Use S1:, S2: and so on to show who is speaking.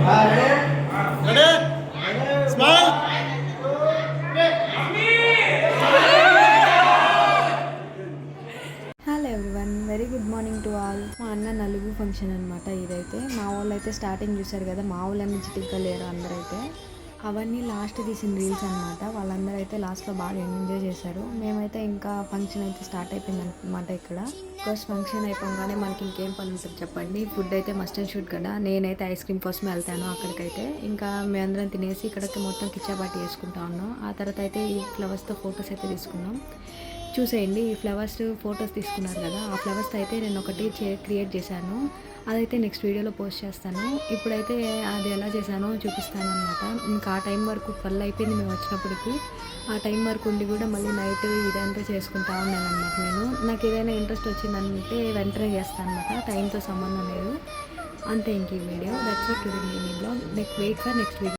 S1: Hello everyone, very good morning to all. మా అన్న నలుగు ఫంక్షన్ అనమాట ఇదైతే. మా వాళ్ళు అయితే స్టార్టింగ్ చూశారు కదా, మా వాళ్ళని చిటిగ్గా లేరు అందరైతే. అవన్నీ లాస్ట్ తీసిన రీల్స్ అనమాట. వాళ్ళందరూ అయితే లాస్ట్లో బాగా ఎంజాయ్ చేశారు. మేమైతే ఇంకా ఫంక్షన్ అయితే స్టార్ట్ అయిపోయింది అనమాట ఇక్కడ. బికాస్ ఫంక్షన్ అయిపోగానే మనకి ఇంకేం పని ఉంటుంది చెప్పండి. ఫుడ్ అయితే మస్ట్ అండ్ షుడ్ కదా. నేనైతే ఐస్ క్రీమ్ కోసమే వెళ్తాను అక్కడికైతే. ఇంకా మేమందరం తినేసి ఇక్కడికి మొత్తం కిచ్చాపాటి చేసుకుంటా ఉన్నాం. ఆ తర్వాత అయితే ఈ ఫ్లవర్స్తో ఫొటోస్ అయితే తీసుకున్నాం. చూసేయండి, ఈ ఫ్లవర్స్ ఫొటోస్ తీసుకున్నారు కదా, ఆ ఫ్లవర్స్తో అయితే నేను ఒకటి క్రియేట్ చేశాను. అదైతే నెక్స్ట్ వీడియోలో పోస్ట్ చేస్తాను. ఇప్పుడైతే అది ఎలా చేశానో చూపిస్తాను అనమాట. ఇంకా ఆ టైం వరకు 12 అయిపోయింది మేము వచ్చినప్పటికి. ఆ టైం వరకు ఉండి కూడా మళ్ళీ నైట్ ఇదంతా చేసుకుంటా ఉన్నాను అనమాట. నాకు ఏదైనా ఇంట్రెస్ట్ వచ్చిందంటే వెంటనే చేస్తాను అనమాట, టైంతో సంబంధం లేదు. అంతే ఇంక ఈ video. That's it today blog. Next wait for next video.